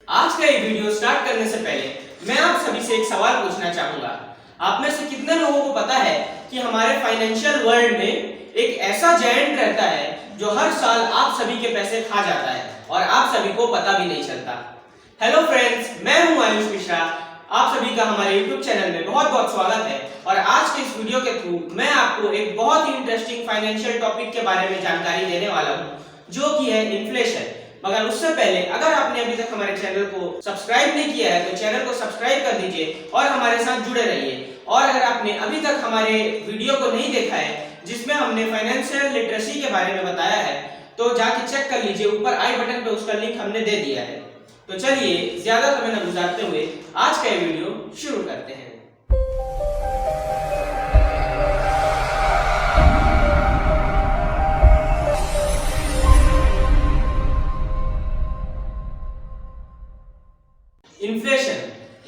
आज का ये वीडियो स्टार्ट करने से पहले मैं आप सभी से एक सवाल पूछना चाहूंगा। आप में से कितने लोगों को पता है कि हमारे फाइनेंशियल वर्ल्ड में एक ऐसा जायंट रहता है जो हर साल आप सभी के पैसे खा जाता है और आप सभी को पता भी नहीं चलता। हेलो फ्रेंड्स, मैं हूं आयुष मिश्रा। आप सभी का हमारे YouTube चैनल में बहुत बहुत स्वागत है और आज के इस वीडियो के थ्रू मैं आपको एक बहुत ही इंटरेस्टिंग फाइनेंशियल टॉपिक के बारे में जानकारी देने वाला हूं जो कि है इन्फ्लेशन। मगर उससे पहले अगर आपने अभी तक हमारे चैनल को सब्सक्राइब नहीं किया है तो चैनल को सब्सक्राइब कर दीजिए और हमारे साथ जुड़े रहिए। और अगर आपने अभी तक हमारे वीडियो को नहीं देखा है जिसमें हमने फाइनेंशियल लिटरेसी के बारे में बताया है तो जाके चेक कर लीजिए, ऊपर आई बटन पे उसका लिंक हमने दे दिया है। तो चलिए ज्यादा समय न गुजारते हुए आज का ये वीडियो शुरू करते हैं।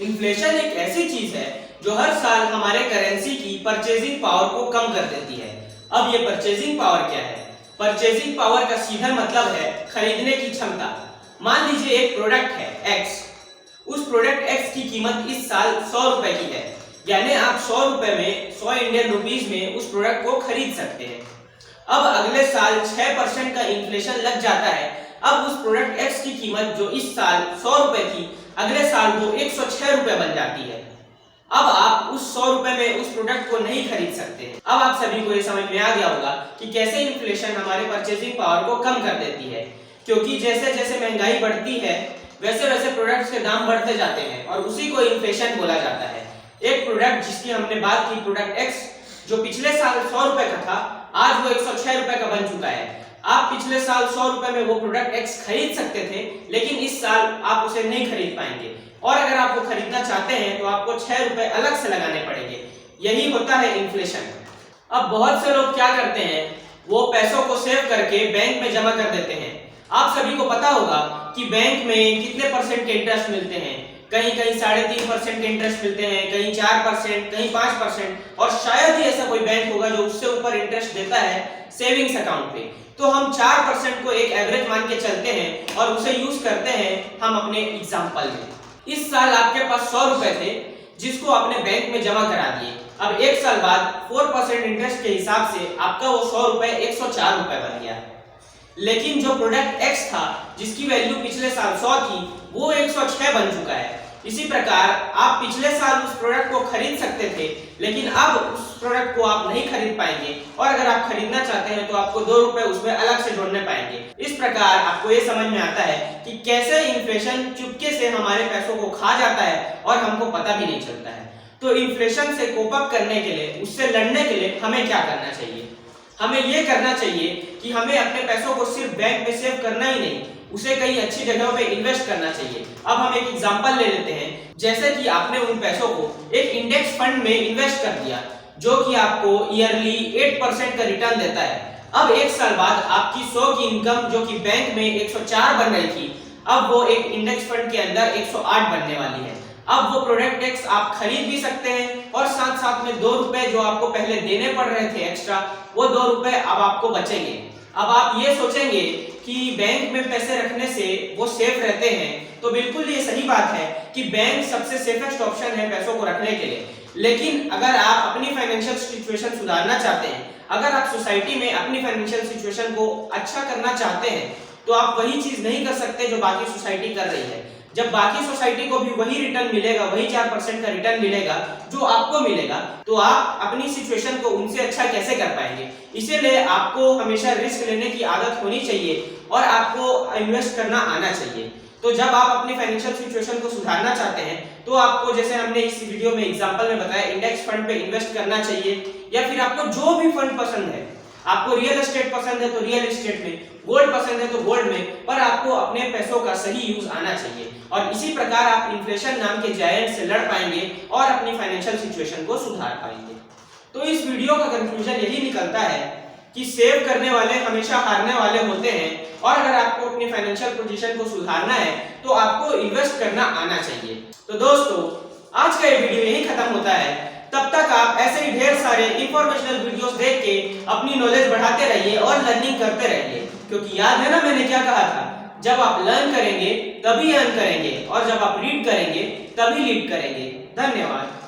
इन्फ्लेशन एक ऐसी चीज है जो हर साल हमारे करेंसी की परचेजिंग पावर को कम कर देती है। अब ये परचेजिंग पावर क्या है? परचेजिंग पावर का सीधा मतलब है खरीदने की क्षमता। मान लीजिए एक प्रोडक्ट है X, उस प्रोडक्ट X की कीमत इस साल 100 रुपए की है, यानी आप 100 रुपए में 100 इंडियन रुपीस में उस प्रोडक्ट को खरीद सकते हैं। अब अगले साल 6% का इन्फ्लेशन लग जाता है। अब उस प्रोडक्ट X की कीमत जो इस साल 100 रुपए थी अगले साल वो 106 रुपए बन जाती है। अब आप उस 100 रुपए में उस प्रोडक्ट को नहीं खरीद सकते। अब आप सभी को ये समझ में आ गया होगा कि कैसे इन्फ्लेशन हमारे परचेजिंग पावर को कम कर देती है, क्योंकि जैसे जैसे महंगाई बढ़ती है वैसे वैसे प्रोडक्ट्स के दाम बढ़ते जाते हैं और उसी को इन्फ्लेशन बोला जाता है। एक प्रोडक्ट जिसकी हमने बात की, प्रोडक्ट X, जो पिछले साल 100 रुपए का था आज वो 106 रुपए का बन चुका है। आप पिछले साल 100 रुपए में वो प्रोडक्ट X खरीद सकते थे, लेकिन इस साल आप उसे नहीं खरीद पाएंगे और अगर आप वो खरीदना चाहते हैं तो आपको 6 रुपए अलग से लगाने पड़ेंगे। यही होता है इन्फ्लेशन। अब बहुत से लोग क्या करते हैं, वो पैसों को सेव करके बैंक में जमा कर देते हैं। आप सभी को पता होगा कि बैंक में कितने परसेंट के इंटरेस्ट मिलते हैं। कहीं कहीं 3.5% के इंटरेस्ट मिलते हैं, कहीं 4%, कहीं 5%, और शायद ही ऐसा कोई बैंक होगा जो उससे ऊपर इंटरेस्ट देता है सेविंग्स अकाउंट पे। तो हम 4% को एक एवरेज मान के चलते हैं और उसे यूज करते हैं हम अपने एग्जाम्पल में। इस साल आपके पास 100 रुपए थे जिसको आपने बैंक में जमा करा दिए। अब एक साल बाद 4% इंटरेस्ट के हिसाब से आपका वो 100 रुपए 104 रुपए बन गया। लेकिन जो प्रोडक्ट X था जिसकी वैल्यू पिछले साल 100 थी वो 106 बन चुका है। इसी प्रकार आप पिछले साल उस प्रोडक्ट को खरीद सकते थे, लेकिन अब उस प्रोडक्ट को आप नहीं खरीद पाएंगे और अगर आप खरीदना चाहते हैं तो आपको 2 रुपए उसमें अलग से जोड़ने पाएंगे। इस प्रकार आपको ये समझ में आता है कि कैसे इन्फ्लेशन चुपके से हमारे पैसों को खा जाता है और हमको पता भी नहीं चलता है। तो इन्फ्लेशन से कोप अप करने के लिए, उससे लड़ने के लिए हमें क्या करना चाहिए? हमें ये करना चाहिए कि हमें अपने पैसों को सिर्फ बैंक में सेव करना ही नहीं, उसे कई अच्छी जगहों पे इन्वेस्ट करना चाहिए। अब हम एक एग्जांपल ले लेते हैं, जैसे कि आपने उन पैसों को एक इंडेक्स फंड में इन्वेस्ट कर दिया जो कि आपको ईयरली 8% का रिटर्न देता है। अब एक साल बाद आपकी 100 की इनकम जो कि बैंक में 104 बन रही थी, अब वो एक इंडेक्स फंड के अंदर 108 बनने वाली है। अब वो प्रोडक्ट X आप खरीद भी सकते हैं और साथ साथ में 2 रुपए जो आपको पहले देने पड़ रहे थे एक्स्ट्रा, वो 2 रुपए अब आपको बचेंगे। अब आप ये सोचेंगे कि बैंक में पैसे रखने से वो सेफ रहते हैं, तो बिल्कुल ये सही बात है कि बैंक सबसे सेफेस्ट ऑप्शन है पैसों को रखने के लिए। लेकिन अगर आप अपनी फाइनेंशियल सिचुएशन सुधारना चाहते हैं, अगर आप सोसाइटी में अपनी फाइनेंशियल सिचुएशन को अच्छा करना चाहते हैं, तो आप वही चीज नहीं कर सकते जो बाकी सोसाइटी कर रही है। जब बाकी सोसाइटी को भी वही रिटर्न मिलेगा, वही 4% का रिटर्न मिलेगा जो आपको मिलेगा, तो आप अपनी सिचुएशन को उनसे अच्छा कैसे कर पाएंगे? इसीलिए आपको हमेशा रिस्क लेने की आदत होनी चाहिए और आपको इन्वेस्ट करना आना चाहिए। तो जब आप अपनी फाइनेंशियल सिचुएशन को सुधारना चाहते हैं तो आपको, जैसे हमने इस वीडियो में एग्जांपल में बताया, इंडेक्स फंड पे इन्वेस्ट करना चाहिए, या फिर आपको जो भी फंड पसंद है, आपको रियल एस्टेट पसंद है तो रियल एस्टेट में, गोल्ड पसंद है तो गोल्ड में, पर आपको अपने पैसों का सही यूज आना चाहिए। और इसी प्रकार आप इन्फ्लेशन नाम के जायंट से लड़ पाएंगे और अपनी फाइनेंशियल सिचुएशन को सुधार पाएंगे। तो इस वीडियो का कंक्लूजन यही निकलता है कि सेव करने वाले हमेशा हारने वाले होते हैं और अगर आपको अपनी फाइनेंशियल पोजीशन को सुधारना है तो आपको इन्वेस्ट करना आना चाहिए। तो दोस्तों, आज का ये वीडियो यही खत्म होता है। तब तक आप ऐसे ही ढेर सारे इंफॉर्मेशनल वीडियोस देख के अपनी नॉलेज बढ़ाते रहिए और लर्निंग करते रहिए, क्योंकि याद है ना मैंने क्या कहा था, जब आप लर्न करेंगे तभी अर्न करेंगे और जब आप रीड करेंगे तभी लीड करेंगे। धन्यवाद।